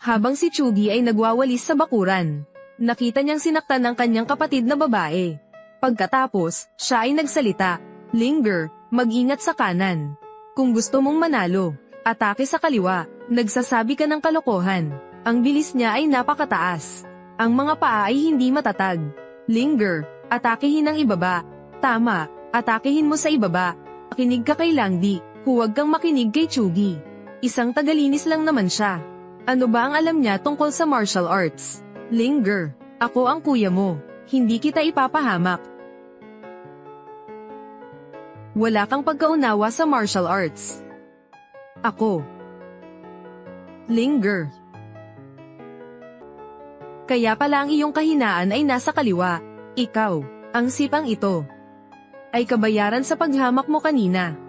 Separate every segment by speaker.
Speaker 1: Habang si Chugi ay nagwawalis sa bakuran, nakita niyang sinaktan ng kanyang kapatid na babae. Pagkatapos, siya ay nagsalita, "Linger, mag-ingat sa kanan. Kung gusto mong manalo, atake sa kaliwa." Nagsasabi ka ng kalokohan. Ang bilis niya ay napakataas. Ang mga paa ay hindi matatag. "Linger, atakehin ang ibaba." "Tama, atakehin mo sa ibaba." Makinig ka kay Langdi, huwag kang makinig kay Chugi. Isang tagalinis lang naman siya. Ano ba ang alam niya tungkol sa martial arts? "Linger, ako ang kuya mo. Hindi kita ipapahamak." Wala kang pagkaunawa sa martial arts. Ako. Linger. Kaya pala ang iyong kahinaan ay nasa kaliwa. Ikaw, ang sipang ito, ay kabayaran sa paghamak mo kanina.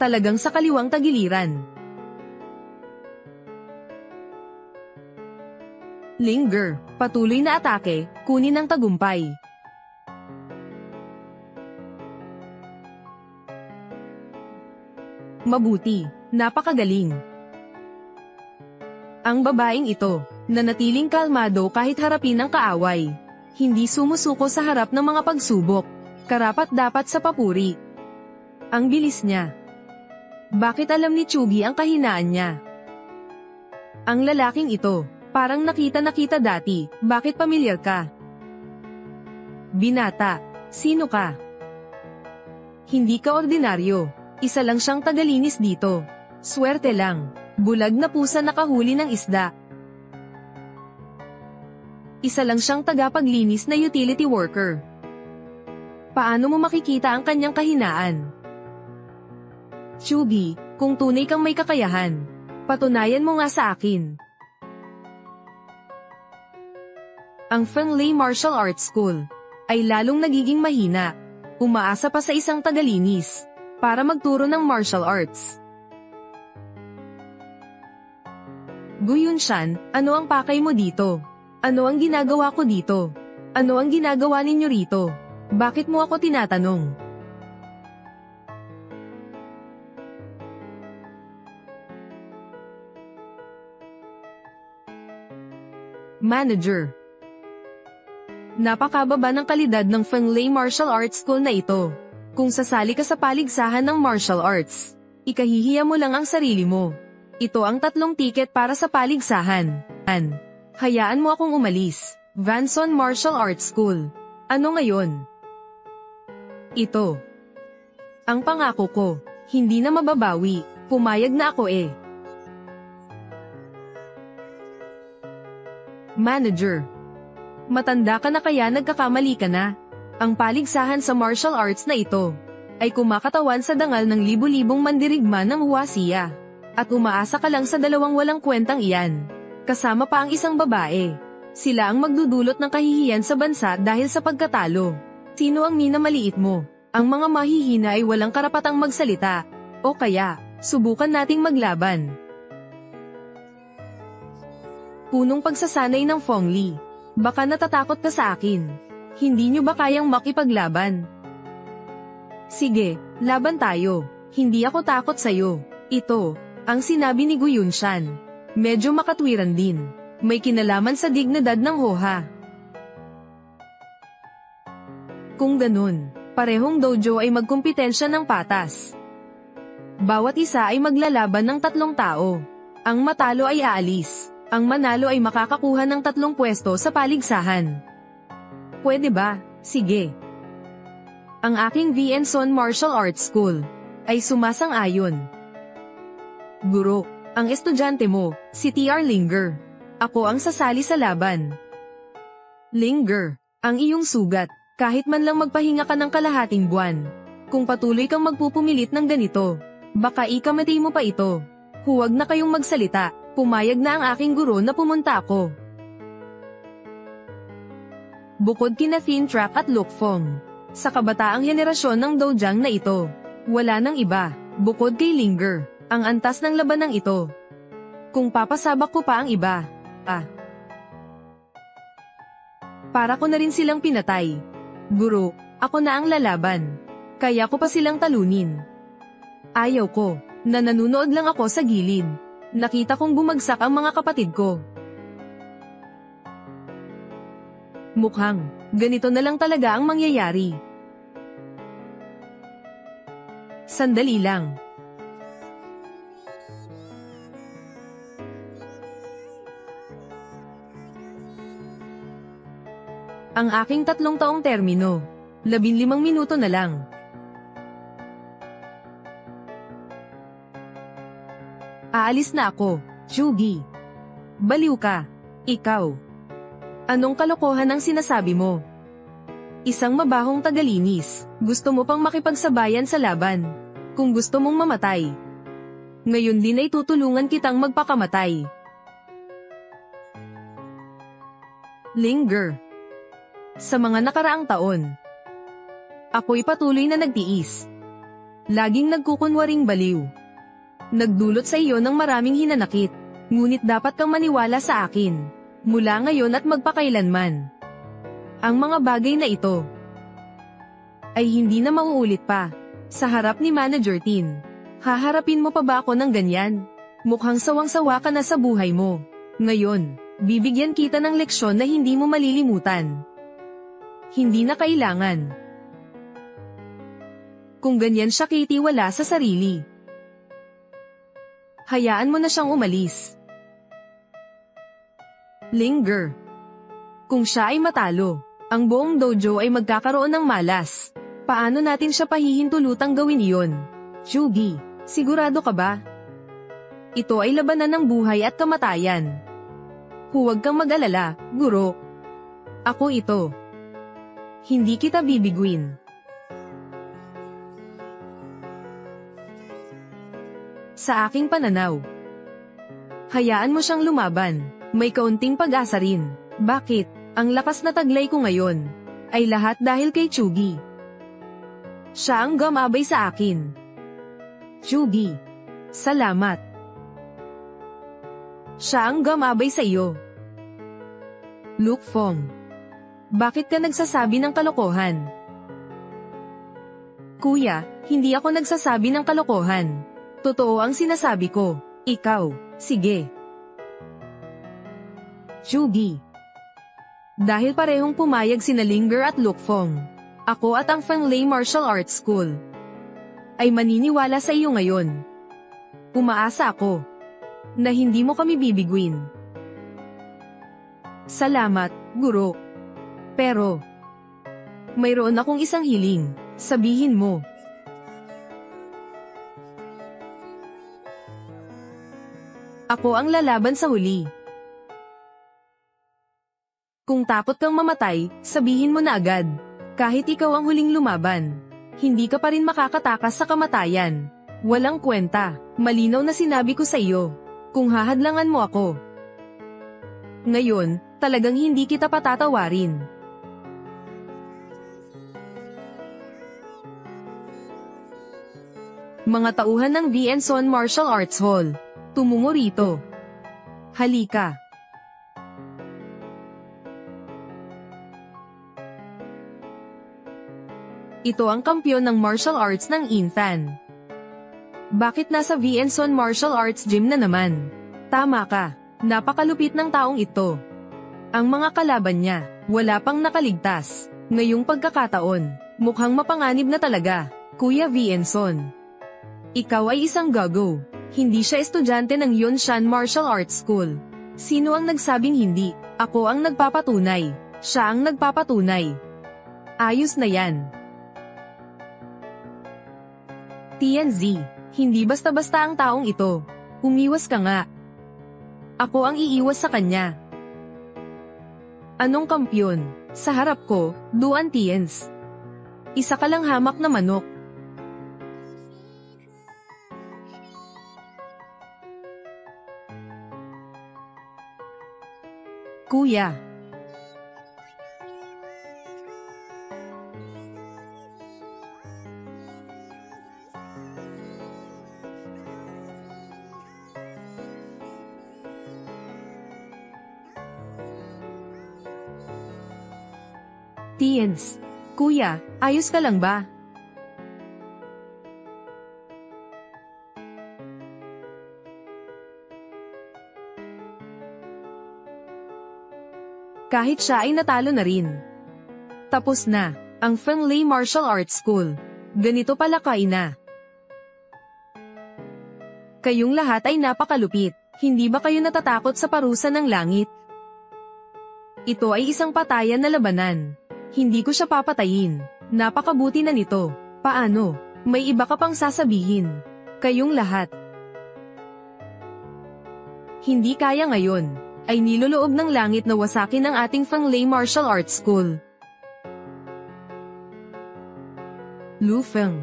Speaker 1: Talagang sa kaliwang tagiliran. Linger, patuloy na atake, kunin ang tagumpay. Mabuti, napakagaling. Ang babaeng ito, nanatiling kalmado kahit harapin ang kaaway. Hindi sumusuko sa harap ng mga pagsubok. Karapat-dapat sa papuri. Ang bilis niya. Bakit alam ni Chugi ang kahinaan niya? Ang lalaking ito, parang nakita dati, bakit pamilyar ka? Binata, sino ka? Hindi ka ordinaryo, isa lang siyang tagalinis dito. Swerte lang, bulag na pusa nakahuli ng isda. Isa lang siyang tagapaglinis na utility worker. Paano mo makikita ang kanyang kahinaan? Chugi, kung tunay kang may kakayahan, patunayan mo nga sa akin. Ang Fenley Martial Arts School ay lalong nagiging mahina. Umaasa pa sa isang tagalinis para magturo ng martial arts. Guyunshan, ano ang pakay mo dito? Ano ang ginagawa ko dito? Ano ang ginagawa ninyo rito? Bakit mo ako tinatanong? Manager. Napakababa ng kalidad ng Fenley Martial Arts School na ito. Kung sasali ka sa paligsahan ng martial arts, ikahihiya mo lang ang sarili mo. Ito ang 3 tiket para sa paligsahan. Hayaan mo akong umalis. Vanson Martial Arts School. Ano ngayon? Ito. Ang pangako ko, hindi na mababawi. Pumayag na ako eh. Manager. Matanda ka na kaya nagkakamali ka na. Ang paligsahan sa martial arts na ito ay kumakatawan sa dangal ng libu-libong mandirigma ng huwasiya. At umaasa ka lang sa 2 walang kwentang iyan. Kasama pa ang isang babae. Sila ang magdudulot ng kahihiyan sa bansa dahil sa pagkatalo. Sino ang minamaliit mo? Ang mga mahihina ay walang karapatang magsalita. O kaya, subukan nating maglaban. Punong pagsasanay ng Fengli. Baka natatakot ka sa akin. Hindi nyo ba kayang makipaglaban? Sige, laban tayo. Hindi ako takot sa'yo. Ito, ang sinabi ni Guyunshan. Medyo makatwiran din. May kinalaman sa dignidad ng Hoha. Kung ganun, parehong dojo ay magkumpetensya ng patas. Bawat isa ay maglalaban ng 3 tao. Ang matalo ay aalis. Ang manalo ay makakakuha ng 3 pwesto sa paligsahan. Pwede ba? Sige. Ang aking Vienson Martial Arts School ay sumasang-ayon. Guro, ang estudyante mo, si T.R. Linger. Ako ang sasali sa laban. Linger, ang iyong sugat, kahit man lang magpahinga ka ng kalahating buwan. Kung patuloy kang magpupumilit ng ganito, baka ikamatay mo pa ito. Huwag na kayong magsalita. Pumayag na ang aking guro na pumunta ako. Bukod kina Thin Track at Lukfong, sa kabataang henerasyon ng dojang na ito, wala nang iba, bukod kay Linger, ang antas ng labanang ito. Kung papasabak ko pa ang iba, para ko na rin silang pinatay. Guro, ako na ang lalaban. Kaya ko pa silang talunin. Ayaw ko, na nanunood lang ako sa gilid. Nakita kong bumagsak ang mga kapatid ko. Mukhang, ganito na lang talaga ang mangyayari. Sandali lang. Ang aking 3 taong termino. 15 minuto na lang. Aalis na ako, Chugi. Baliw ka. Ikaw. Anong kalokohan ang sinasabi mo? Isang mabahong tagalinis, gusto mo pang makipagsabayan sa laban. Kung gusto mong mamatay, ngayon din ay tutulungan kitang magpakamatay. Linger. Sa mga nakaraang taon, ako'y patuloy na nagtiis. Laging nagkukunwaring baliw. Nagdulot sa iyo ng maraming hinanakit. Ngunit dapat kang maniwala sa akin. Mula ngayon at magpakailanman. Ang mga bagay na ito ay hindi na mauulit pa. Sa harap ni Manager Tin. Haharapin mo pa ba ako ng ganyan? Mukhang sawang-sawa ka na sa buhay mo. Ngayon, bibigyan kita ng leksyon na hindi mo malilimutan. Hindi na kailangan. Kung ganyan siya kitiwala sa sarili, hayaan mo na siyang umalis. Linger. Kung siya ay matalo, ang buong dojo ay magkakaroon ng malas. Paano natin siya pahihintulutang gawin iyon? Chugi, sigurado ka ba? Ito ay labanan ng buhay at kamatayan. Huwag kang mag-alala, guro. Ako ito. Hindi kita bibiguin. Sa aking pananaw, hayaan mo siyang lumaban. May kaunting pag-asa rin. Bakit? Ang lakas na taglay ko ngayon ay lahat dahil kay Chugi. Siya ang gumabay sa akin. Chugi, salamat. Siya ang gumabay sa iyo. Luke Fong. Bakit ka nagsasabi ng kalokohan? Kuya, hindi ako nagsasabi ng kalokohan. Totoo ang sinasabi ko. Ikaw, sige. Chugi. Dahil parehong pumayag sina Linger at Luke Fong, ako at ang Fanglei Martial Arts School ay maniniwala sa iyo ngayon. Umaasa ako na hindi mo kami bibiguin. Salamat, guro. Pero, mayroon akong isang hiling. Sabihin mo. Ako ang lalaban sa huli. Kung takot kang mamatay, sabihin mo na agad. Kahit ikaw ang huling lumaban, hindi ka pa rin makakatakas sa kamatayan. Walang kwenta. Malinaw na sinabi ko sa iyo. Kung hahadlangan mo ako, ngayon, talagang hindi kita patatawarin. Mga tauhan ng Vienson Martial Arts Hall, tumungo rito. Halika. Ito ang kampyon ng martial arts ng Intan. Bakit nasa Vienson Martial Arts Gym na naman? Tama ka, napakalupit ng taong ito. Ang mga kalaban niya, wala pang nakaligtas. Ngayong pagkakataon, mukhang mapanganib na talaga, Kuya Vienson. Ikaw ay isang gago. Hindi siya estudyante ng Yonshan Martial Arts School. Sino ang nagsabing hindi? Ako ang nagpapatunay. Siya ang nagpapatunay. Ayos na yan. TNZ, hindi basta-basta ang taong ito. Umiwas ka nga. Ako ang iiwas sa kanya. Anong kampyon? Sa harap ko, Duan Tiens. Isa ka lang hamak na manok. Kuya. Tiens. Kuya, ayos ka lang ba? Kahit siya ay natalo na rin. Tapos na ang Fenley Martial Arts School. Ganito pala kaina. Kayong lahat ay napakalupit. Hindi ba kayo natatakot sa parusa ng langit? Ito ay isang patayan na labanan. Hindi ko siya papatayin. Napakabuti na nito. Paano? May iba ka pang sasabihin. Kayong lahat. Hindi kaya ngayon, ay niloloob ng langit na wasakin ang ating Fenley Martial Arts School. Lu Feng.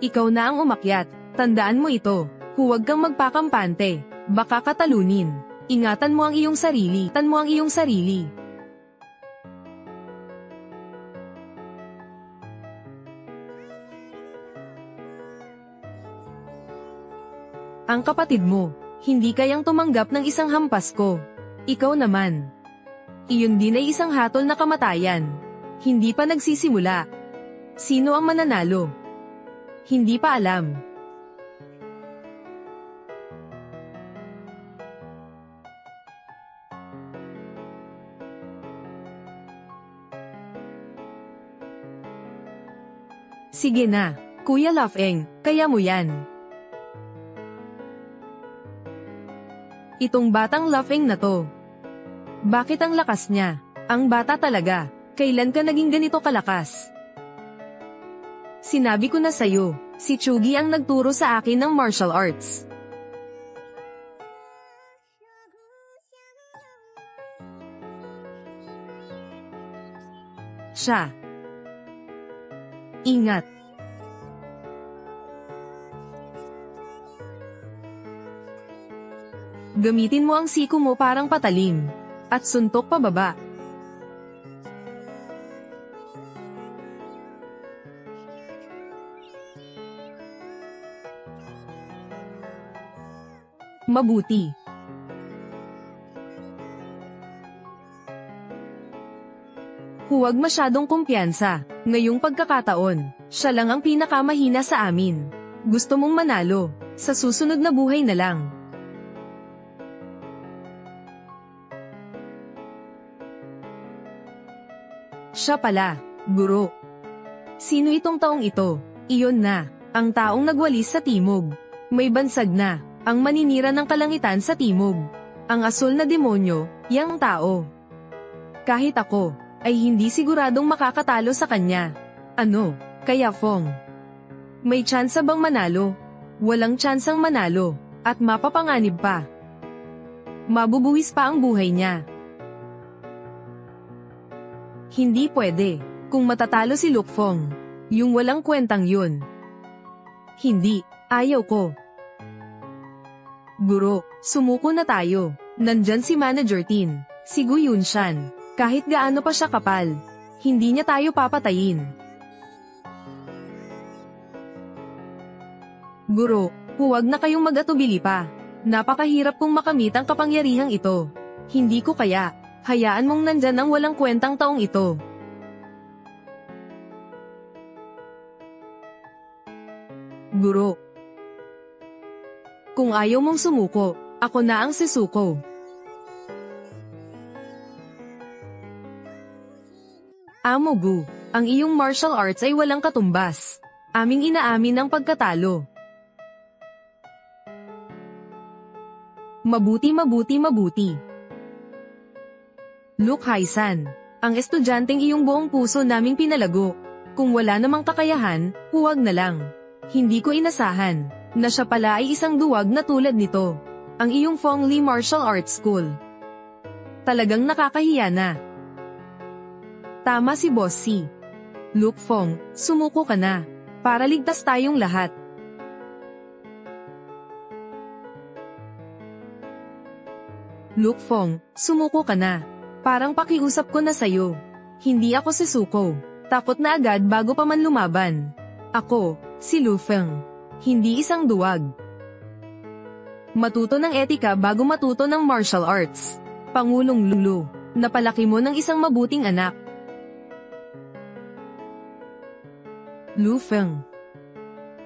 Speaker 1: Ikaw na ang umakyat, tandaan mo ito, huwag kang magpakampante, baka katalunin. Ingatan mo ang iyong sarili, Ang kapatid mo, hindi kayang tumanggap ng isang hampas ko. Ikaw naman. Iyon din ay isang hatol na kamatayan. Hindi pa nagsisimula. Sino ang mananalo? Hindi pa alam. Sige na, Kuya Lafeng, kaya mo yan. Itong batang Lafeng na to. Bakit ang lakas niya? Ang bata talaga. Kailan ka naging ganito kalakas? Sinabi ko na sa'yo, si Chugi ang nagturo sa akin ng martial arts. Siya. Ingat. Gamitin mo ang siko mo parang patalim. At suntok pababa. Mabuti. Huwag masyadong kumpiyansa. Ngayong pagkakataon, siya lang ang pinakamahina sa amin. Gusto mong manalo. Sa susunod na buhay na lang. Siya pala, guro. Sino itong taong ito? Iyon na, ang taong nagwalis sa timog. May bansag na, ang maninira ng kalangitan sa timog. Ang asul na demonyo, yang tao. Kahit ako, ay hindi siguradong makakatalo sa kanya. Ano, kaya Fong? May tsansa bang manalo? Walang tsansang manalo, at mapapanganib pa. Mabubuwis pa ang buhay niya. Hindi pwede, kung matatalo si Lu Feng. Yung walang kwentang yun. Hindi, ayaw ko. Guro, sumuko na tayo. Nandyan si Manager Tin, si Gu Yunshan. Kahit gaano pa siya kapal, hindi niya tayo papatayin. Guro, huwag na kayong mag-atubili pa. Napakahirap kong makamit ang kapangyarihang ito. Hindi ko kaya. Hayaan mong nandyan ang walang kwentang taong ito. Guro. Kung ayaw mong sumuko, ako na ang sisuko. Amo Gu, ang iyong martial arts ay walang katumbas. Aming inaamin ang pagkatalo. Mabuti. Luke Haisan, ang estudyanteng iyong buong puso naming pinalago. Kung wala namang kakayahan, huwag na lang. Hindi ko inasahan na siya pala ay isang duwag na tulad nito. Ang iyong Fenley Martial Arts School. Talagang nakakahiya na. Tama si Boss C. Luke Feng, sumuko ka na. Para ligtas tayong lahat. Luke Feng, sumuko ka na. Parang pakiusap ko na sayo. Hindi ako sisuko. Takot na agad bago pa man lumaban. Ako, si Lu Feng. Hindi isang duwag. Matuto ng etika bago matuto ng martial arts. Pangulong Lulu, napalaki mo ng isang mabuting anak. Lu Feng.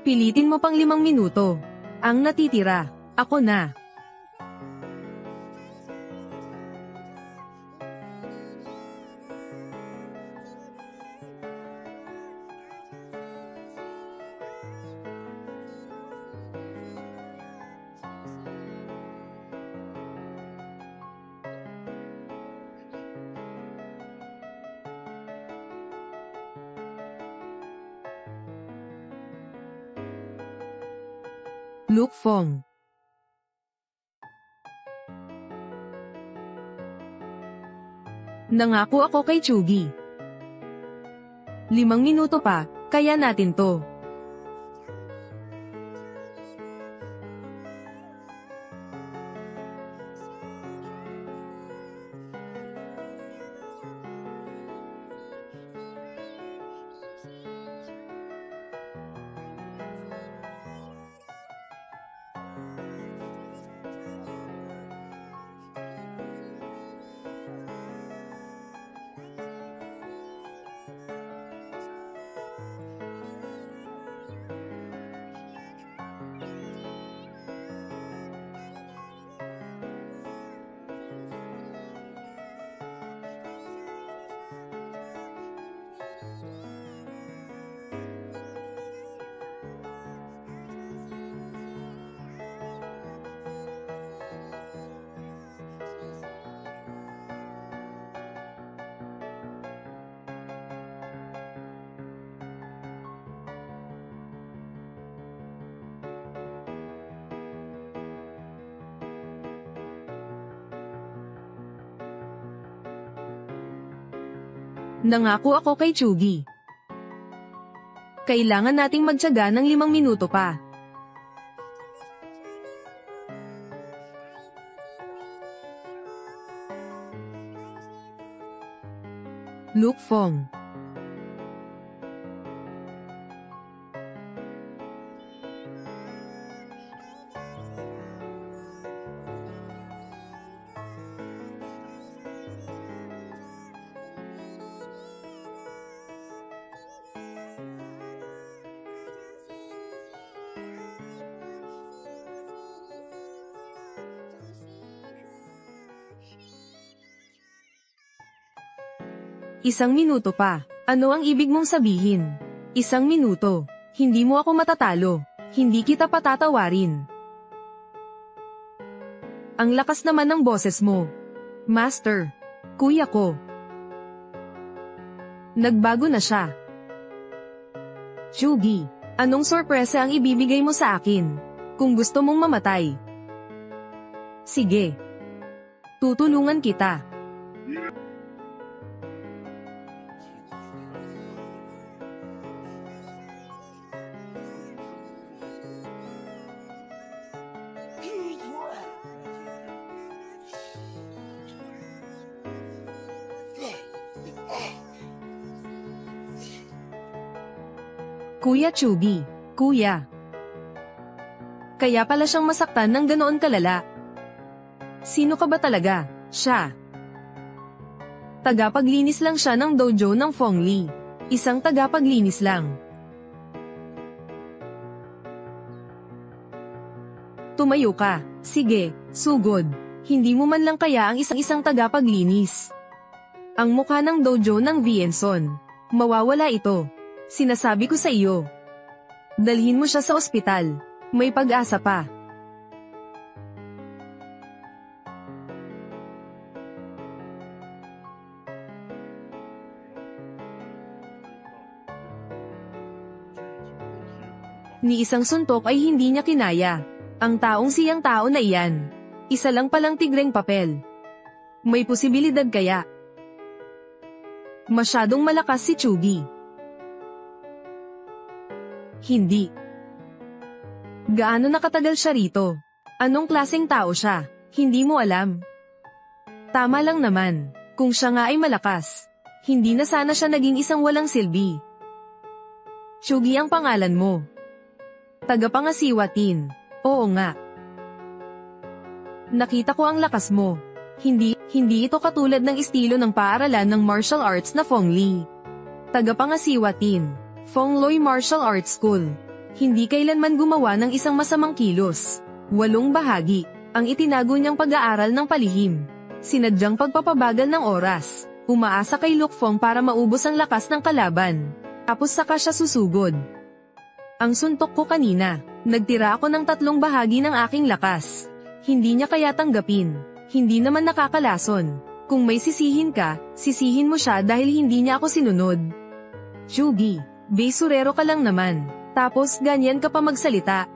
Speaker 1: Pilitin mo pang 5 minuto. Ang natitira, ako na. Luke Fong. Nangako ako kay Chugi. 5 minuto pa, kaya natin to. Nangako ako kay Chugi. Kailangan nating magtiyaga ng 5 minuto pa. Luke Fong. Isang minuto pa. Ano ang ibig mong sabihin? 1 minuto. Hindi mo ako matatalo. Hindi kita patatawarin. Ang lakas naman ng boses mo. Master. Kuya ko. Nagbago na siya. Chugi, anong sorpresa ang ibibigay mo sa akin? Kung gusto mong mamatay. Sige. Tutulungan kita. Kuya Chugi, kuya. Kaya pala siyang masaktan ng ganoon kalala. Sino ka ba talaga? Siya. Tagapaglinis lang siya ng dojo ng Fongli. Isang tagapaglinis lang. Tumayo ka. Sige, sugod. Hindi mo man lang kaya ang isang tagapaglinis. Ang mukha ng dojo ng Vienson. Mawawala ito. Sinasabi ko sa iyo. Dalhin mo siya sa ospital. May pag-asa pa. Ni isang suntok ay hindi niya kinaya. Ang taong siyang tao na iyan. Isa lang palang tigreng papel. May posibilidad kaya? Masyadong malakas si Chugi. Hindi. Gaano nakatagal siya rito? Anong klaseng tao siya? Hindi mo alam. Tama lang naman. Kung siya nga ay malakas, hindi na sana siya naging isang walang silbi. Chugi ang pangalan mo. Tagapangasiwatin. Oo nga. Nakita ko ang lakas mo. Hindi ito katulad ng estilo ng paaralan ng martial arts na Fongli. Tagapangasiwatin. Fongloi Martial Arts School. Hindi kailanman gumawa ng isang masamang kilos. 8 bahagi. Ang itinago niyang pag-aaral ng palihim. Sinadyang pagpapabagal ng oras. Umaasa kay Luke Fong para maubos ang lakas ng kalaban. Tapos saka siya susugod. Ang suntok ko kanina. Nagtira ako ng 3 bahagi ng aking lakas. Hindi niya kaya tanggapin. Hindi naman nakakalason. Kung may sisihin ka, sisihin mo siya dahil hindi niya ako sinunod. Chugi. Besurero ka lang naman. Tapos ganyan ka pa magsalita.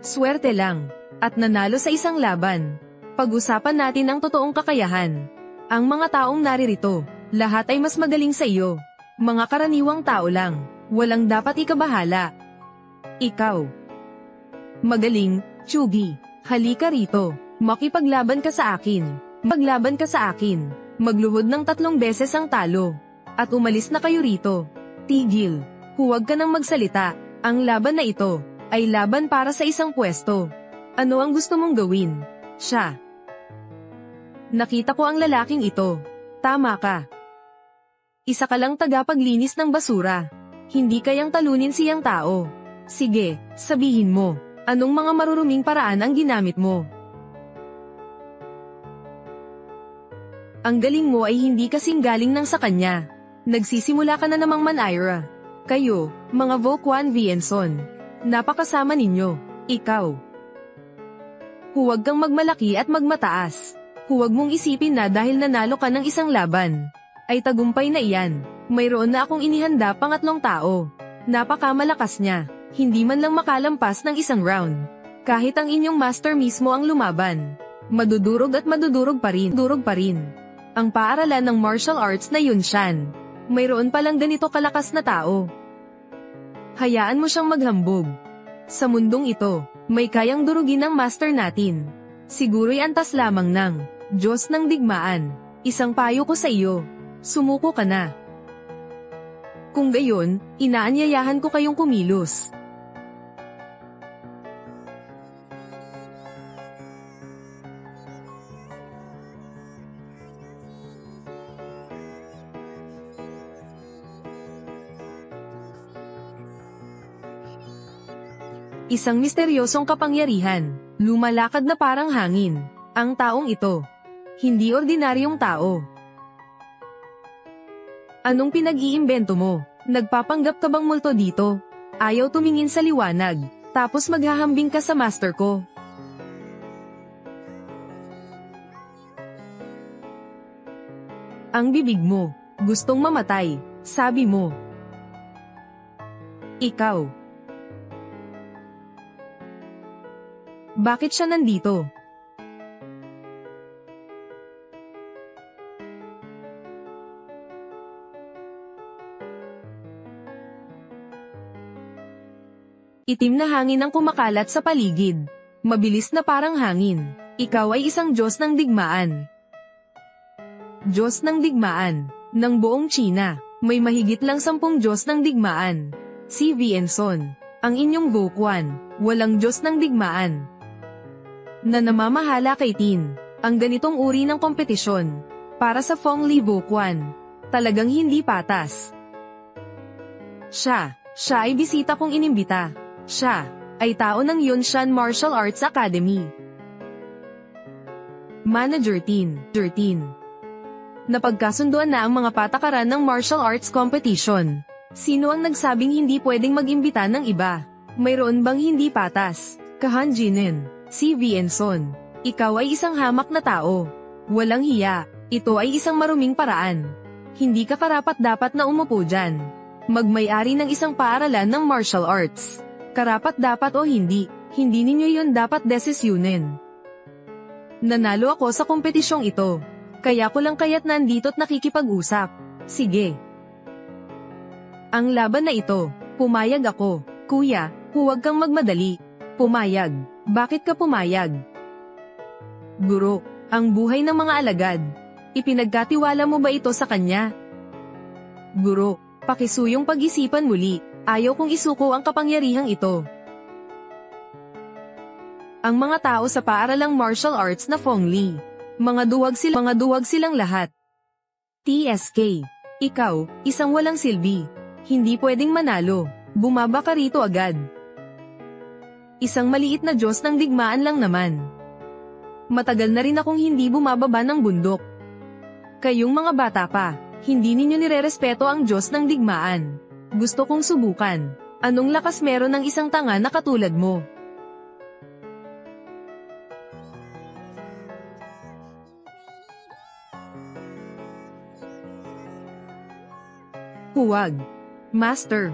Speaker 1: swerte lang, at nanalo sa isang laban. Pag-usapan natin ang totoong kakayahan. Ang mga taong naririto, lahat ay mas magaling sa iyo. Mga karaniwang tao lang, walang dapat ikabahala. Ikaw. Magaling, Chugi. Halika rito, makipaglaban ka sa akin. Maglaban ka sa akin. Magluhod ng 3 beses ang talo. At umalis na kayo rito. Tigil. Huwag ka nang magsalita. Ang laban na ito, ay laban para sa isang pwesto. Ano ang gusto mong gawin? Siya. Nakita ko ang lalaking ito. Tama ka. Isa ka lang tagapaglinis ng basura. Hindi kayang talunin siyang tao. Sige, sabihin mo, anong mga maruruming paraan ang ginamit mo? Ang galing mo ay hindi kasing galing nang sa kanya. Nagsisimula ka na namang Manaira. Kayo, mga Vokwon Vienson. Napakasama ninyo. Ikaw. Huwag kang magmalaki at magmataas. Huwag mong isipin na dahil nanalo ka ng isang laban, ay tagumpay na iyan. Mayroon na akong inihanda pangatlong tao. Napakamalakas niya. Hindi man lang makalampas ng isang round. Kahit ang inyong master mismo ang lumaban. Madudurog at madudurog pa rin. Durog pa rin. Ang paaralan ng martial arts na Yunshan. Mayroon palang ganito kalakas na tao. Hayaan mo siyang maghambog. Sa mundong ito, may kayang durugin ng master natin. Siguro'y antas lamang ng Diyos ng digmaan. Isang payo ko sa iyo. Sumuko ka na. Kung gayon, inaanyayahan ko kayong kumilos. Isang misteryosong kapangyarihan, lumalakad na parang hangin. Ang taong ito, hindi ordinaryong tao. Anong pinag-iimbento mo? Nagpapanggap ka bang multo dito? Ayaw tumingin sa liwanag, tapos maghahambing ka sa master ko. Ang bibig mo, gustong mamatay, sabi mo. Ikaw. Bakit siya nandito? Itim na hangin ang kumakalat sa paligid. Mabilis na parang hangin. Ikaw ay isang Diyos ng digmaan. Diyos ng digmaan. Ng buong China, may mahigit lang 10 Diyos ng digmaan. Si Vienson, ang inyong Vokwon, walang Diyos ng digmaan. Na namamahala kay Tin, ang ganitong uri ng kompetisyon, para sa Fengli Vokwon, talagang hindi patas. Siya ay bisita kong inimbita. Siya ay tao ng Yunshan Martial Arts Academy. Manager Tin. Napagkasunduan na ang mga patakaran ng martial arts competition. Sino ang nagsabing hindi pwedeng mag-imbita ng iba? Mayroon bang hindi patas? Kahanjinin. Si Vienson, ikaw ay isang hamak na tao. Walang hiya, ito ay isang maruming paraan. Hindi ka karapat-dapat na umupo dyan. Magmay-ari ng isang paaralan ng martial arts. Karapat-dapat o hindi ninyo yun dapat desisyunin. Nanalo ako sa kompetisyong ito. Kaya ko lang kaya't nandito't nakikipag-usap. Sige. Ang laban na ito, pumayag ako. Kuya, huwag kang magmadali. Pumayag. Bakit ka pumayag? Guro, ang buhay ng mga alagad. Ipinagkatiwala mo ba ito sa kanya? Guro, pakisuyong pag-isipan muli. Ayaw kong isuko ang kapangyarihang ito. Ang mga tao sa paaralang martial arts na Fengli. Mga duwag silang lahat. TSK. Ikaw, isang walang silbi. Hindi pwedeng manalo. Bumaba ka rito agad. Isang maliit na Diyos ng digmaan lang naman. Matagal na rin akong hindi bumababa ng bundok. Kayong mga bata pa, hindi ninyo nirerespeto ang Diyos ng digmaan. Gusto kong subukan. Anong lakas meron ng isang tanga na katulad mo? Huwag. Master.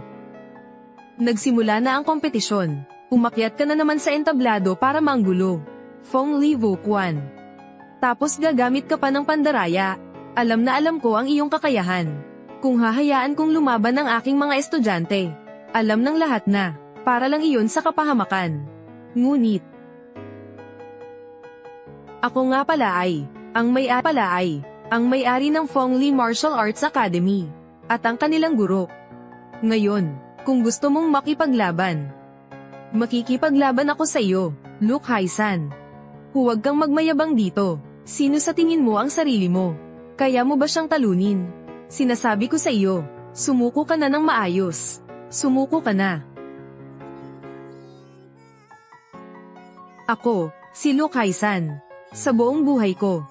Speaker 1: Nagsimula na ang kompetisyon. Umakyat ka na naman sa entablado para manggulo. Fong Li Vuquan. Tapos gagamit ka pa ng pandaraya. Alam na alam ko ang iyong kakayahan. Kung hahayaan kong lumaban ang aking mga estudyante, alam ng lahat na, para lang iyon sa kapahamakan. Ngunit, ako nga pala ay, ang may-ari ng Fong Li Martial Arts Academy, at ang kanilang guro. Ngayon, kung gusto mong makipaglaban, makikipaglaban ako sa iyo, Luke Haisan. Huwag kang magmayabang dito. Sino sa tingin mo ang sarili mo? Kaya mo ba siyang talunin? Sinasabi ko sa iyo, sumuko ka na ng maayos. Sumuko ka na. Ako, si Luke Haisan. Sa buong buhay ko,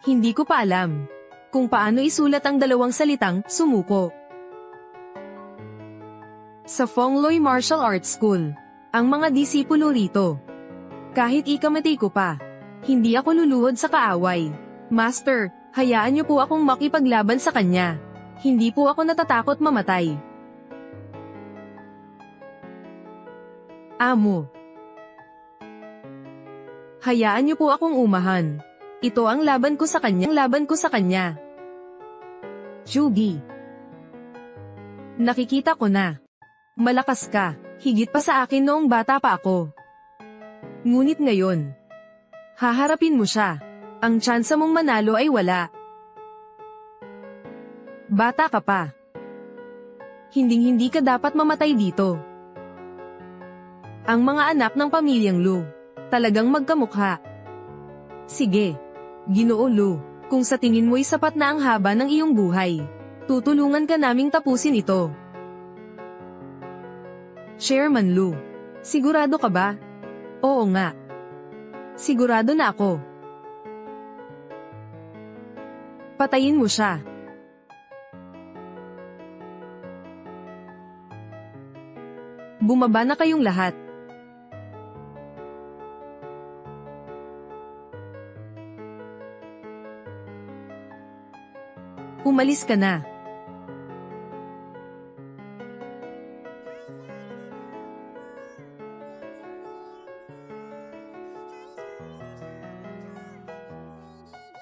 Speaker 1: hindi ko pa alam kung paano isulat ang dalawang salitang sumuko. Sa Fong Loi Martial Arts School, ang mga disipulo rito, kahit ikamati ko pa, hindi ako luluhod sa kaaway. Master, hayaan niyo po akong makipaglaban sa kanya. Hindi po ako natatakot mamatay. Amo, hayaan niyo po akong umahan. Ito ang laban ko sa kanya. Jugi. Nakikita ko na. Malakas ka, higit pa sa akin noong bata pa ako. Ngunit ngayon, haharapin mo siya. Ang tsansa mong manalo ay wala. Bata ka pa. Hinding-hindi ka dapat mamatay dito. Ang mga anak ng pamilyang Lu, talagang magkamukha. Sige, Ginoo Lu, kung sa tingin mo'y sapat na ang haba ng iyong buhay, tutulungan ka naming tapusin ito. Chairman Lu, sigurado ka ba? Oo nga. Sigurado na ako. Patayin mo siya. Bumaba na kayong lahat. Umalis ka na.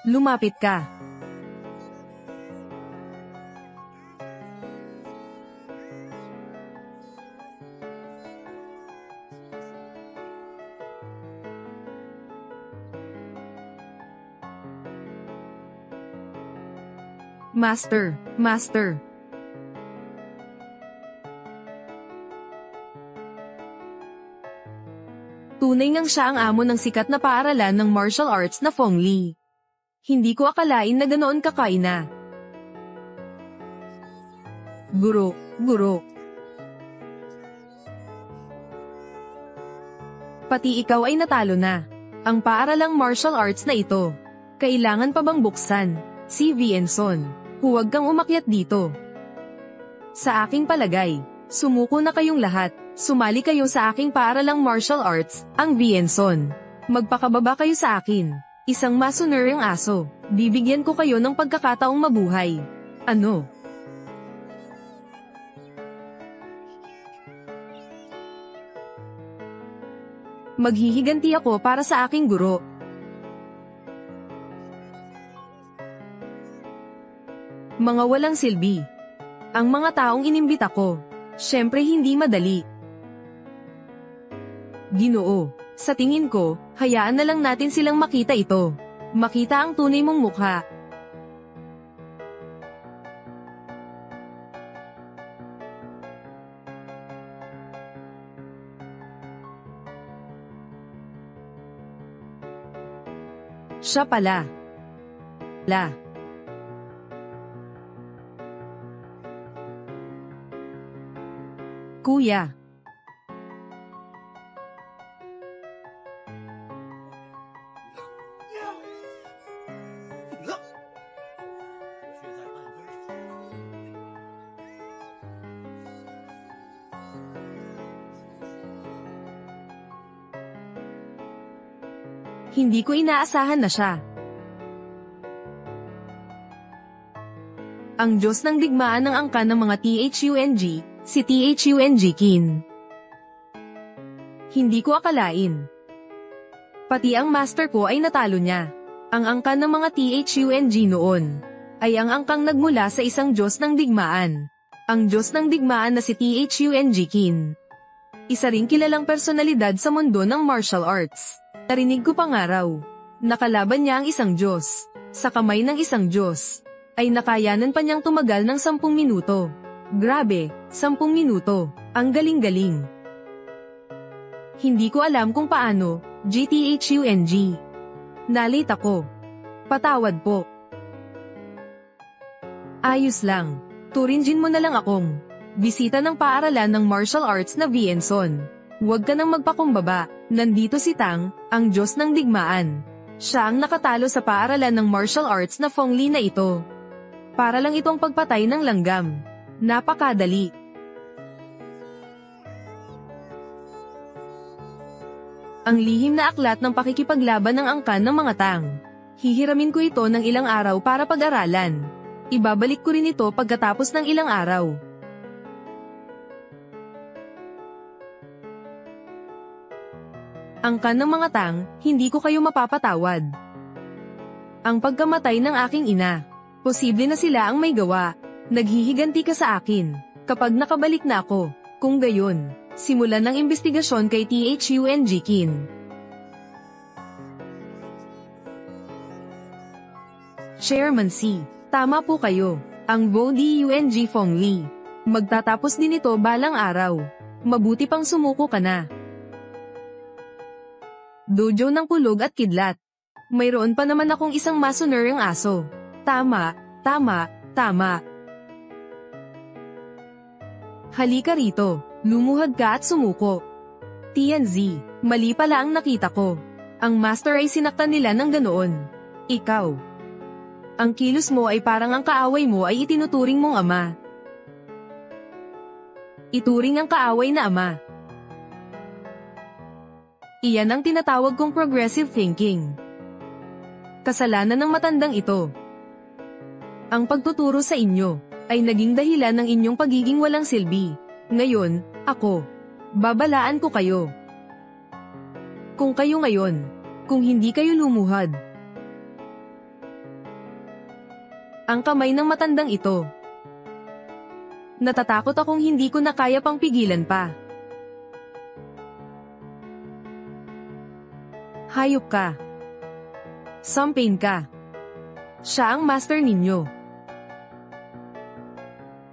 Speaker 1: Lumapit ka. Master. Tunay ngang siya ang amo ng sikat na paaralan ng martial arts na Fong Li. Hindi ko akalain na ganoon kakaina. Guro. Pati ikaw ay natalo na. Ang paaralang martial arts na ito, kailangan pa bang buksan? Si Vienson, huwag kang umakyat dito. Sa aking palagay, sumuko na kayong lahat. Sumali kayo sa aking paaralang martial arts, ang Vienson. Magpakababa kayo sa akin. Isang masunuring aso. Bibigyan ko kayo ng pagkakataong mabuhay. Ano? Maghihiganti ako para sa aking guro. Mga walang silbi. Ang mga taong inimbita ko, syempre hindi madali. Ginoo, sa tingin ko, hayaan na lang natin silang makita ito. Makita ang tunay mong mukha. Siya pala. Kuya. Hindi ko inaasahan na siya. Ang Diyos ng digmaan ng angkan ng mga THUNG, si THUNG Kin. Hindi ko akalain. Pati ang master ko ay natalo niya. Ang angkan ng mga THUNG noon ay ang angkang nagmula sa isang Diyos ng digmaan. Ang Diyos ng digmaan na si THUNG Qin. Isa ring kilalang personalidad sa mundo ng martial arts. Narinig ko pa nga raw. Nakalaban niya ang isang Diyos. Sa kamay ng isang Diyos ay nakayanan pa niyang tumagal ng 10 minuto. Grabe, 10 minuto. Ang galing-galing. Hindi ko alam kung paano, GTHUNG. Nalate ako. Patawad po. Ayos lang. Turinjin mo na lang akong bisita ng paaralan ng martial arts na Vienson. Huwag ka nang magpakumbaba. Nandito si Tang, ang Diyos ng digmaan. Siya ang nakatalo sa paaralan ng martial arts na Fengli na ito. Para lang itong pagpatay ng langgam. Napakadali. Ang lihim na aklat ng pakikipaglaban ng angkan ng mga Tang. Hihiramin ko ito ng ilang araw para pag-aralan. Ibabalik ko rin ito pagkatapos ng ilang araw. Angkan ng mga Tang, hindi ko kayo mapapatawad. Ang pagkamatay ng aking ina. Posible na sila ang may gawa. Naghihiganti ka sa akin. Kapag nakabalik na ako. Kung gayon, simulan ng investigasyon kay THUNG Qin. Chairman C. Tama po kayo. Ang DUNG Fengli. Magtatapos din ito balang araw. Mabuti pang sumuko ka na. Dojo ng kulog at kidlat. Mayroon pa naman akong isang masonerang aso. Tama, tama, tama. Halika rito. Lumuhad ka at sumuko. TNZ, mali pala ang nakita ko. Ang master ay sinaktan nila ng ganoon. Ikaw. Ang kilos mo ay parang ang kaaway mo ay itinuturing mong ama. Ituring ang kaaway na ama. Iyan ang tinatawag kong progressive thinking. Kasalanan ng matandang ito. Ang pagtuturo sa inyo ay naging dahilan ng inyong pagiging walang silbi. Ngayon, ako. Babalaan ko kayo. Kung kayo ngayon, kung hindi kayo lumuhad. Ang kamay ng matandang ito. Natatakot akong hindi ko na kaya pang pigilan pa. Hayop ka. Sampain ka. Siya ang master ninyo.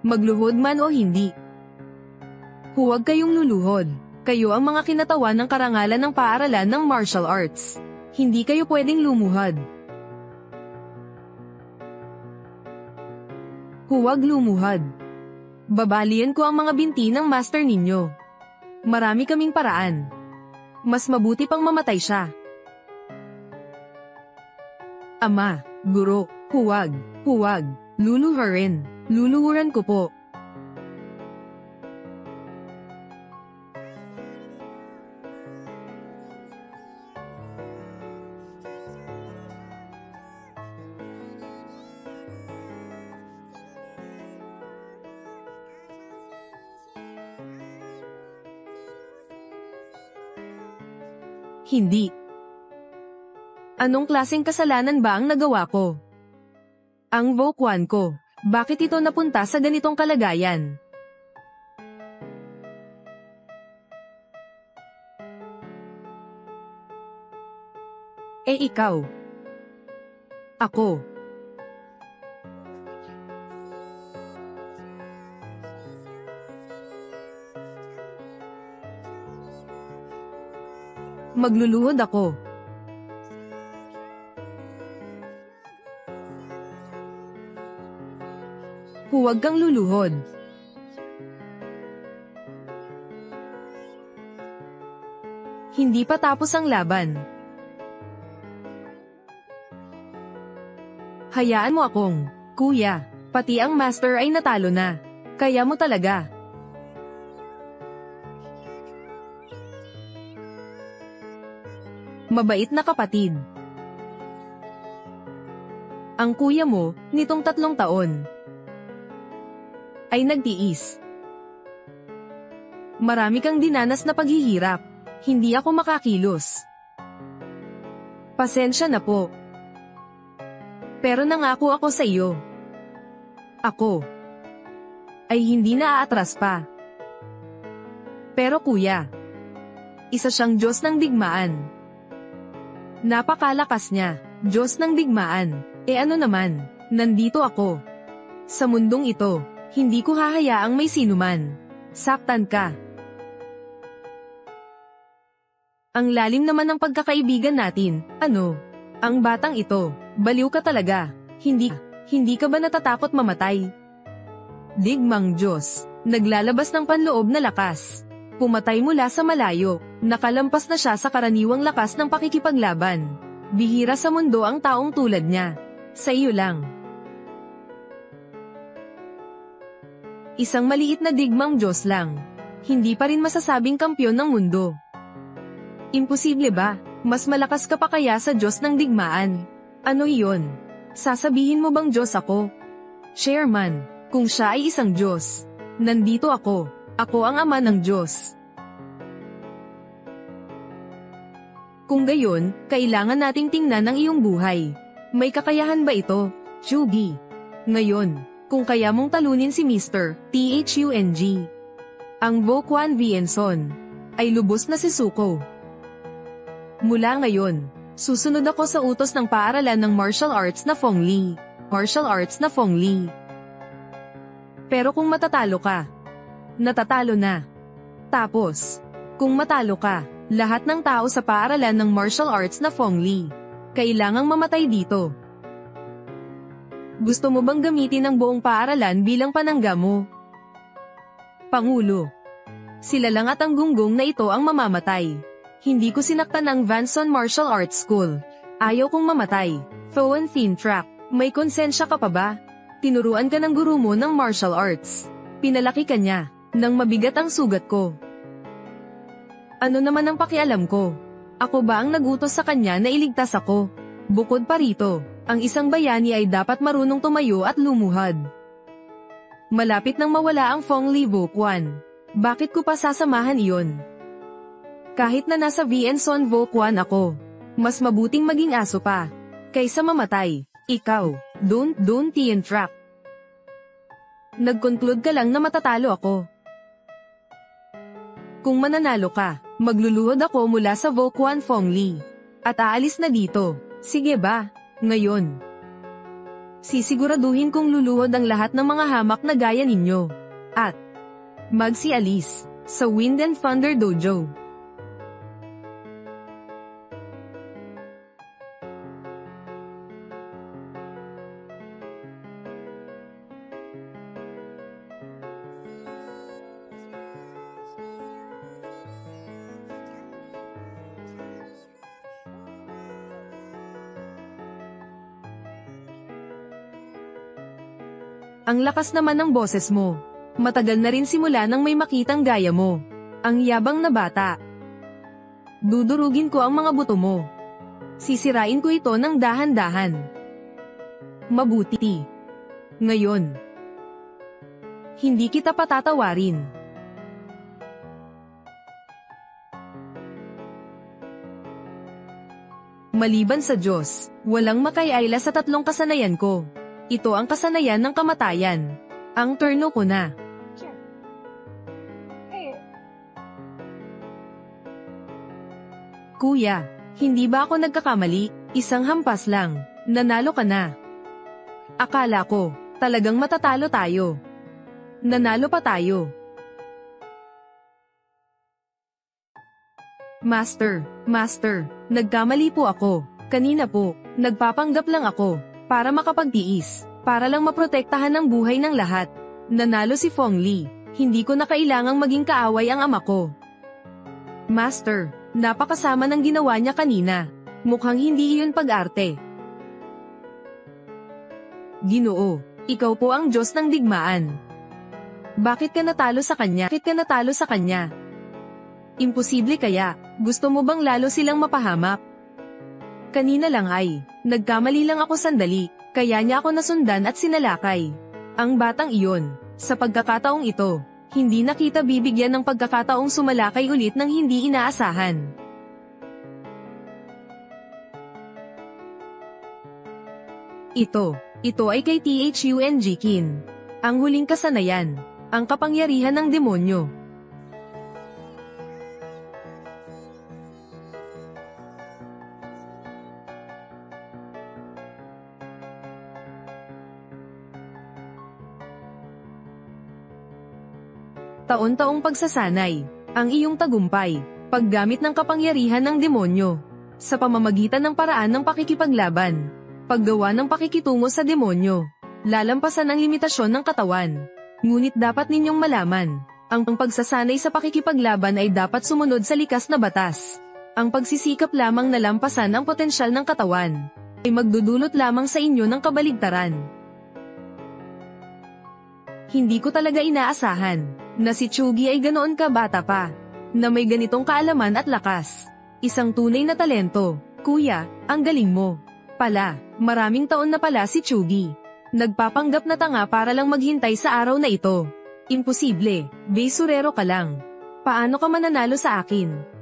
Speaker 1: Magluhod man o hindi. Huwag kayong luluhod. Kayo ang mga kinatawan ng karangalan ng paaralan ng martial arts. Hindi kayo pwedeng lumuhad. Huwag lumuhad. Babalian ko ang mga binti ng master ninyo. Marami kaming paraan. Mas mabuti pang mamatay siya. Ama, guro, huwag, huwag, luluhurin, luluhuran ko po. Hindi. Anong klaseng kasalanan ba ang nagawa ko? Ang Vokuan ko, bakit ito napunta sa ganitong kalagayan? Ikaw. Ako. Magluluhod ako. Huwag kang luluhod. Hindi pa tapos ang laban. Hayaan mo akong, kuya, pati ang master ay natalo na. Kaya mo talaga. Mabait na kapatid. Ang kuya mo, nitong 3 taon, ay nagtiis. Marami kang dinanas na paghihirap. Hindi ako makakilos. Pasensya na po. Pero nangako ako sa iyo. Ako ay hindi na aatras pa. Pero kuya, isa siyang Diyos ng digmaan. Napakalakas niya, Diyos ng digmaan. Ano naman, nandito ako. Sa mundong ito, hindi ko hahayaang may sinuman saktan ka. Ang lalim naman ng pagkakaibigan natin, ano? Ang batang ito, baliw ka talaga. Hindi ka ba natatakot mamatay? Digmang Diyos, naglalabas ng panloob na lakas. Pumatay mula sa malayo, nakalampas na siya sa karaniwang lakas ng pakikipaglaban. Bihira sa mundo ang taong tulad niya. Sa iyo lang. Isang maliit na digmang Diyos lang. Hindi pa rin masasabing kampyon ng mundo. Imposible ba? Mas malakas ka pa kaya sa Diyos ng digmaan? Ano iyon? Sasabihin mo bang Diyos ako? Chairman, kung siya ay isang Diyos, nandito ako. Ako ang ama ng Diyos. Kung gayon, kailangan nating tingnan ang iyong buhay. May kakayahan ba ito, Chugi? Ngayon, kung kaya mong talunin si Mr. Thung, ang Vokwon Vienson, ay lubos na si Suko. Mula ngayon, susunod ako sa utos ng paaralan ng martial arts na Fong Li. Pero kung matatalo ka, natatalo na. Tapos, kung matalo ka, lahat ng tao sa paaralan ng martial arts na Fong Li, kailangang mamatay dito. Gusto mo bang gamitin ang buong paaralan bilang panangga mo? Pangulo, sila lang at ang gunggong na ito ang mamamatay. Hindi ko sinaktan ang Vanson Martial Arts School. Ayaw kong mamatay. Thoan Thin Track, may konsensya ka pa ba? Tinuruan ka ng guru mo ng martial arts. Pinalaki ka niya, nang mabigat ang sugat ko. Ano naman ang pakialam ko? Ako ba ang nagutos sa kanya na iligtas ako? Bukod pa rito, ang isang bayani ay dapat marunong tumayo at lumuhad. Malapit nang mawala ang Fong Li Vokwon. Bakit ko pa sasamahan iyon? Kahit na nasa Vienson Vokwon ako, mas mabuting maging aso pa kaysa mamatay. Ikaw, don't Tien Track. Nag-conclude ka lang na matatalo ako. Kung mananalo ka, magluluhod ako mula sa Vokwon Fong Li. At aalis na dito. Sige ba? Ngayon. Sisiguraduhin kong luluhod ang lahat ng mga hamak na gaya ninyo. At magsialis sa Wind and Thunder Dojo. Ang lakas naman ng boses mo. Matagal na rin simula nang may makitang gaya mo. Ang yabang na bata. Dudurugin ko ang mga buto mo. Sisirain ko ito ng dahan-dahan. Mabuti. Ngayon, hindi kita patatawarin. Maliban sa Diyos, walang makaiayla sa tatlong kasanayan ko. Ito ang kasanayan ng kamatayan. Ang turno ko na. Kuya, hindi ba ako nagkakamali? Isang hampas lang. Nanalo ka na. Akala ko, talagang matatalo tayo. Nanalo pa tayo. Master, nagkamali po ako. Kanina po, nagpapanggap lang ako. Para makapagtiis, para lang maprotektahan ang buhay ng lahat. Nanalo si Fong Li, hindi ko na kailangang maging kaaway ang ama ko. Master, napakasama ng ginawa niya kanina. Mukhang hindi iyon pag-arte. Ginoo, ikaw po ang Diyos ng digmaan. Bakit ka natalo sa kanya? Imposible kaya, gusto mo bang lalo silang mapahamak? Kanina lang ay, nagkamali lang ako sandali, kaya niya ako nasundan at sinalakay. Ang batang iyon, sa pagkakataong ito, Hindi na kita bibigyan ng pagkakataong sumalakay ulit ng hindi inaasahan. Ito ay kay Thung Jikin. Ang huling kasanayan. Ang kapangyarihan ng demonyo. Taon-taong pagsasanay, ang iyong tagumpay, paggamit ng kapangyarihan ng demonyo, sa pamamagitan ng paraan ng pakikipaglaban, paggawa ng pakikitungo sa demonyo, lalampasan ang limitasyon ng katawan. Ngunit dapat ninyong malaman, ang pagsasanay sa pakikipaglaban ay dapat sumunod sa likas na batas. Ang pagsisikap lamang na lampasan ang potensyal ng katawan, ay magdudulot lamang sa inyo ng kabaligtaran. Hindi ko talaga inaasahan na si Chugi ay ganoon kabata pa, na may ganitong kaalaman at lakas. Isang tunay na talento. Kuya, ang galing mo. Pala, maraming taon na pala si Chugi. Nagpapanggap na tanga para lang maghintay sa araw na ito. Imposible, besurero ka lang. Paano ka mananalo sa akin?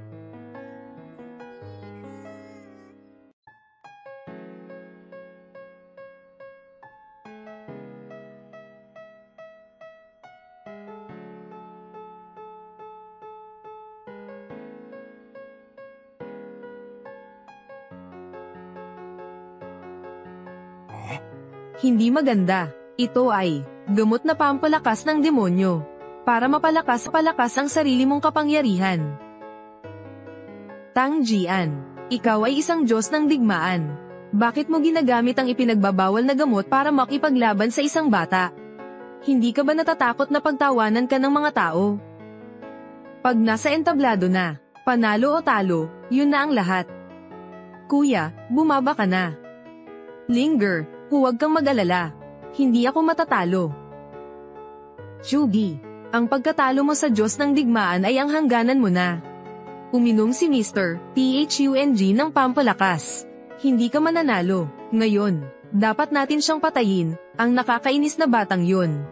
Speaker 1: Hindi maganda. Ito ay gamot na pampalakas ng demonyo para mapalakas ang sarili mong kapangyarihan. Tang Jian, ikaw ay isang Diyos ng digmaan. Bakit mo ginagamit ang ipinagbabawal na gamot para makipaglaban sa isang bata? Hindi ka ba natatakot na pagtawanan ka ng mga tao? Pag nasa entablado na, panalo o talo, yun na ang lahat. Kuya, bumaba ka na. Linger, huwag kang mag-alala. Hindi ako matatalo. Chugi, ang pagkatalo mo sa Diyos ng digmaan ay ang hangganan mo na. Uminom si Mr. Thung ng pampalakas. Hindi ka mananalo. Ngayon, dapat natin siyang patayin, ang nakakainis na batang yun.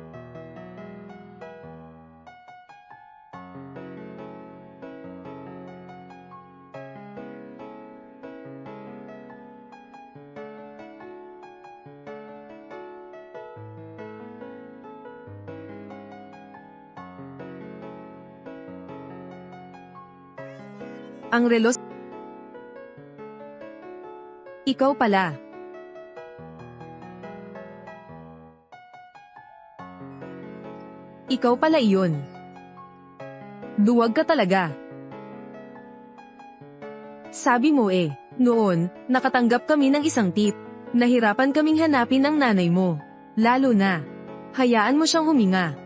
Speaker 1: Ang relos. Ikaw pala. Ikaw pala iyon. Duwag ka talaga. Sabi mo noon, nakatanggap kami ng isang tip. Nahirapan kaming hanapin ang nanay mo. Lalo na. Hayaan mo siyang huminga.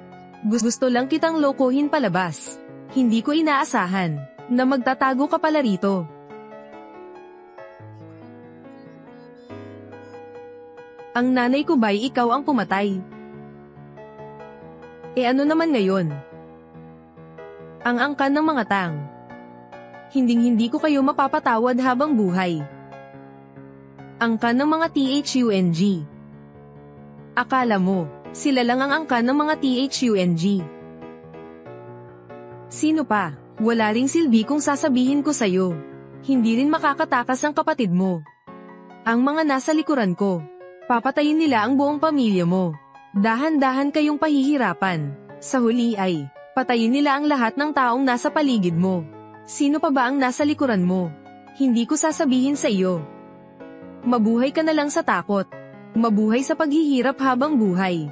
Speaker 1: Gusto lang kitang lokohin palabas. Hindi ko inaasahan na magtatago ka pala rito. Ang nanay ko ba'y ikaw ang pumatay? Ano naman ngayon? Ang angkan ng mga tang. Hinding-hindi ko kayo mapapatawad habang buhay. Angkan ng mga Thung. Akala mo, sila lang ang angkan ng mga Thung. Sino pa? Wala ring silbi kung sasabihin ko sa'yo. Hindi rin makakatakas ang kapatid mo. Ang mga nasa likuran ko, papatayin nila ang buong pamilya mo. Dahan-dahan kayong pahihirapan. Sa huli ay, patayin nila ang lahat ng taong nasa paligid mo. Sino pa ba ang nasa likuran mo? Hindi ko sasabihin sa iyo. Mabuhay ka na lang sa takot. Mabuhay sa paghihirap habang buhay.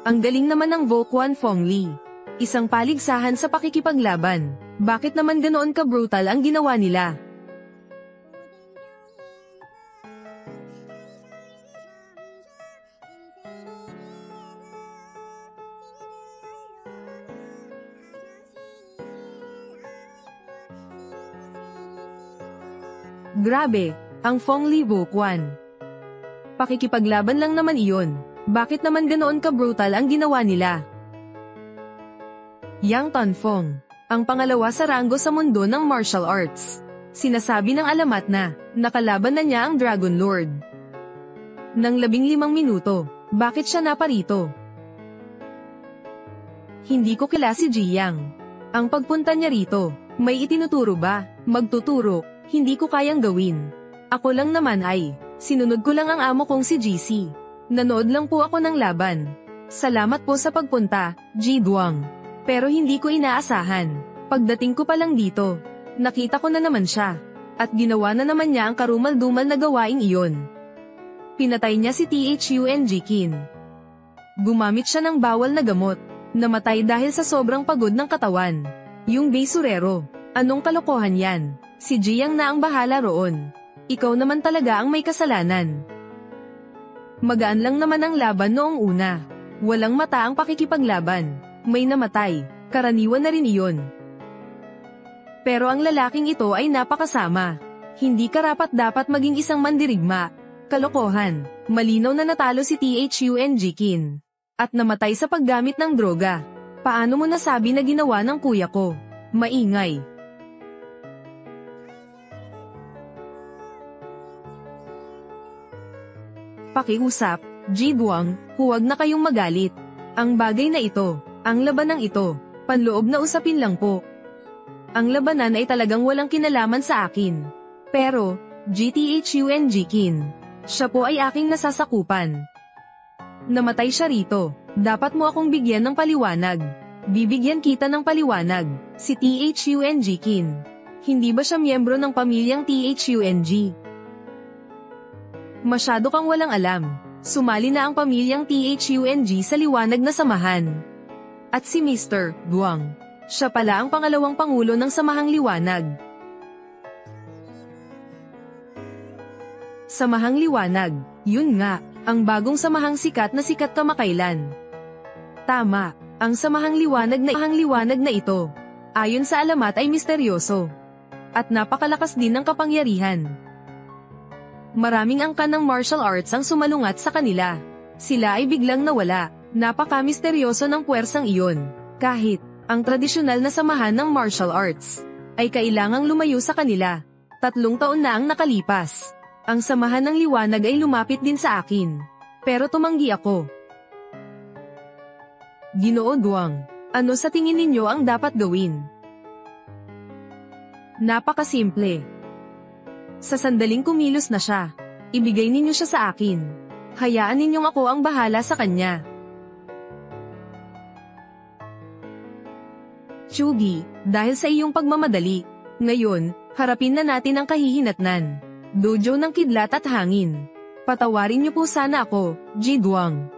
Speaker 1: Ang galing naman ng Vokwon Fongli. Isang paligsahan sa pakikipaglaban. Bakit naman ganoon ka-brutal ang ginawa nila? Grabe, ang Fongli Vokwon. Pakikipaglaban lang naman iyon. Bakit naman ganoon ka-brutal ang ginawa nila? Yang Tanfong, ang pangalawa sa ranggo sa mundo ng martial arts. Sinasabi ng alamat na, nakalaban na niya ang Dragon Lord. Nang 15 minuto, bakit siya naparito? Hindi ko kilala si Ji Yang. Ang pagpunta niya rito, may itinuturo ba? Magtuturo, hindi ko kayang gawin. Ako lang naman ay, sinunod ko lang ang amo kong si GC. Nanood lang po ako ng laban. Salamat po sa pagpunta, Ji Duang. Pero hindi ko inaasahan. Pagdating ko pa lang dito, nakita ko na naman siya. At ginawa na naman niya ang karumal-dumal na gawaing iyon. Pinatay niya si Thun Jikin. Gumamit siya ng bawal na gamot. Namatay dahil sa sobrang pagod ng katawan. Yung basurero, anong kalokohan yan? Si Ji Yang na ang bahala roon. Ikaw naman talaga ang may kasalanan. Magaan lang naman ang laban noong una. Walang mata ang pakikipaglaban. May namatay, karaniwan na rin iyon. Pero ang lalaking ito ay napakasama. Hindi karapat-dapat maging isang mandirigma. Kalokohan, malinaw na natalo si Thun Jikin. At namatay sa paggamit ng droga. Paano mo nasabi na ginawa ng kuya ko? Maingay. Pakiusap, Ji Duang, huwag na kayong magalit. Ang bagay na ito, ang labanang ito, panloob na usapin lang po. Ang labanan ay talagang walang kinalaman sa akin. Pero, Thun Jikin, siya po ay aking nasasakupan. Namatay siya rito. Dapat mo akong bigyan ng paliwanag. Bibigyan kita ng paliwanag. Si Thun Jikin. Hindi ba siya miyembro ng pamilyang Thung? Masyado kang walang alam. Sumali na ang pamilyang Thung sa liwanag na samahan. At si Mr. Duang, siya pala ang pangalawang pangulo ng samahang liwanag. Samahang liwanag, yun nga. Ang bagong samahang sikat kamakailan. Tama, ang samahang liwanag na ito, ayon sa alamat ay misteryoso. At napakalakas din ng kapangyarihan. Maraming angkan ng martial arts ang sumalungat sa kanila. Sila ay biglang nawala, napaka-misteryoso ng puwersang iyon. Kahit, ang tradisyonal na samahan ng martial arts, ay kailangang lumayo sa kanila. 3 taon na ang nakalipas. Ang samahan ng liwanag ay lumapit din sa akin. Pero tumanggi ako. Ginoo Duang, ano sa tingin ninyo ang dapat gawin? Napakasimple. Sa sandaling kumilos na siya, ibigay ninyo siya sa akin. Hayaan ninyong ako ang bahala sa kanya. Chugi, dahil sa iyong pagmamadali, ngayon, harapin na natin ang kahihinatnan. Dojo ng kidlat at hangin. Patawarin niyo po sana ako, Ji Duang.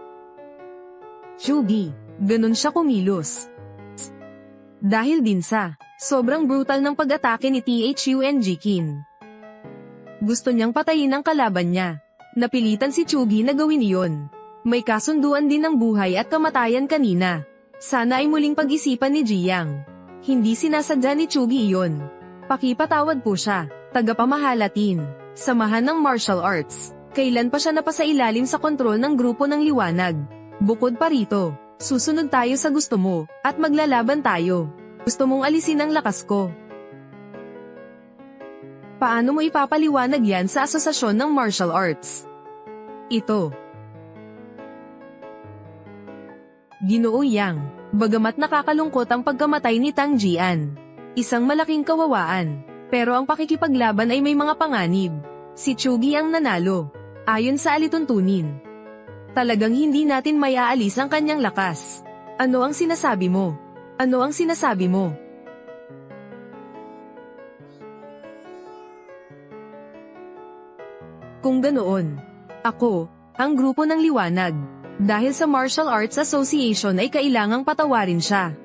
Speaker 1: Chugi, ganun siya kumilos. Dahil din sa sobrang brutal ng pag-atake ni Thun Jikin. Gusto niyang patayin ang kalaban niya. Napilitan si Chugi na gawin iyon. May kasunduan din ng buhay at kamatayan kanina. Sana ay muling pag-isipan ni Ji Yang. Hindi sinasadya ni Chugi iyon. Pakipatawad po siya, tagapamahalatin. Samahan ng martial arts. Kailan pa siya napasailalim sa kontrol ng grupo ng liwanag? Bukod pa rito, susunod tayo sa gusto mo, at maglalaban tayo. Gusto mong alisin ang lakas ko. Paano mo ipapaliwanag yan sa asosasyon ng martial arts? Ito. Ginoo Yang, bagamat nakakalungkot ang pagkamatay ni Tang Jian. Isang malaking kawawaan. Pero ang pakikipaglaban ay may mga panganib. Si Chugi ang nanalo. Ayon sa alituntunin. Talagang hindi natin may aalis ang kanyang lakas. Ano ang sinasabi mo? Ano ang sinasabi mo? Kung ganoon, ako, ang grupo ng liwanag, dahil sa Martial Arts Association ay kailangang patawarin siya.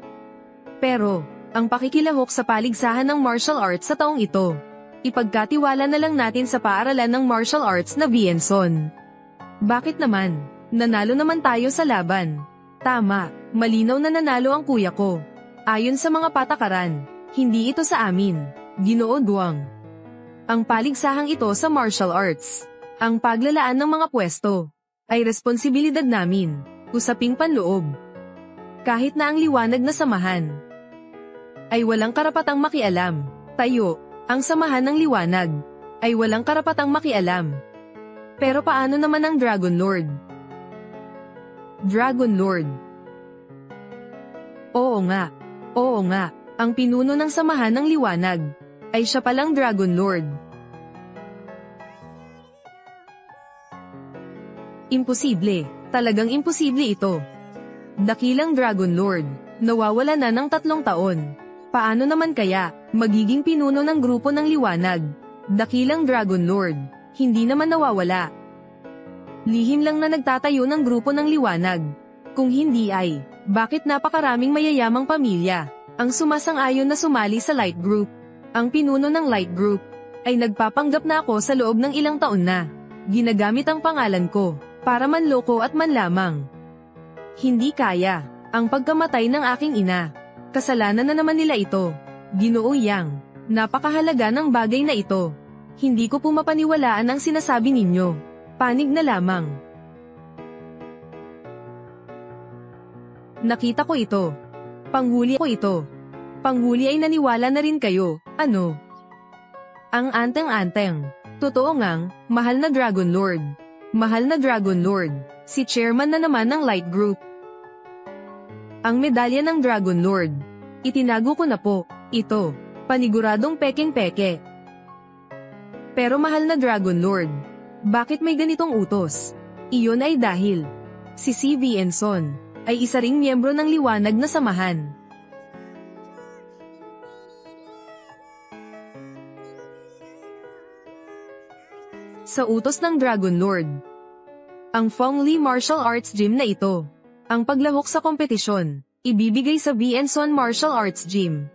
Speaker 1: Pero, ang pakikilahok sa paligsahan ng martial arts sa taong ito, ipagkatiwala na lang natin sa paaralan ng martial arts na Vienson. Bakit naman? Nanalo naman tayo sa laban. Tama, malinaw na nanalo ang kuya ko. Ayon sa mga patakaran, hindi ito sa amin, Ginoo Duang. Ang paligsahang ito sa martial arts, ang paglalaan ng mga pwesto, ay responsibilidad namin, usaping panloob. Kahit na ang liwanag na samahan, ay walang karapatang makialam. Tayo, ang Samahan ng Liwanag, ay walang karapatang makialam. Pero paano naman ang Dragon Lord? Dragon Lord. Oo nga, ang pinuno ng Samahan ng Liwanag, ay siya palang Dragon Lord. Imposible, talagang imposible ito. Dakilang Dragon Lord, nawawala na ng 3 taon. Paano naman kaya, magiging pinuno ng grupo ng liwanag? Dakilang Dragon Lord, hindi naman nawawala. Lihim lang na nagtatayo ng grupo ng liwanag. Kung hindi ay, bakit napakaraming mayayamang pamilya ang sumasang-ayon na sumali sa Light Group? Ang pinuno ng Light Group ay nagpapanggap na ako sa loob ng ilang taon na. Ginagamit ang pangalan ko para manloko at manlamang. Hindi kaya ang pagkamatay ng aking ina. Kasalanan na naman nila ito. Ginoo Yang, napakahalaga ng bagay na ito. Hindi ko pumapaniwalaan ang sinasabi ninyo. Panig na lamang. Nakita ko ito. Panghuli ko ito. Panghuli ay naniwala na rin kayo, ano? Ang anteng-anteng. Totoo ngang, mahal na Dragon Lord. Mahal na Dragon Lord, si chairman na naman ng Light Group. Ang medalya ng Dragon Lord. Itinago ko na po. Ito, paniguradong pekeng-peke. Pero mahal na Dragon Lord, bakit may ganitong utos? Iyon ay dahil si C. Vienson ay isa ring miyembro ng liwanag na samahan. Sa utos ng Dragon Lord, ang Fong Lee Martial Arts Gym na ito, ang paglahok sa kompetisyon, ibibigay sa Vienson Martial Arts Gym.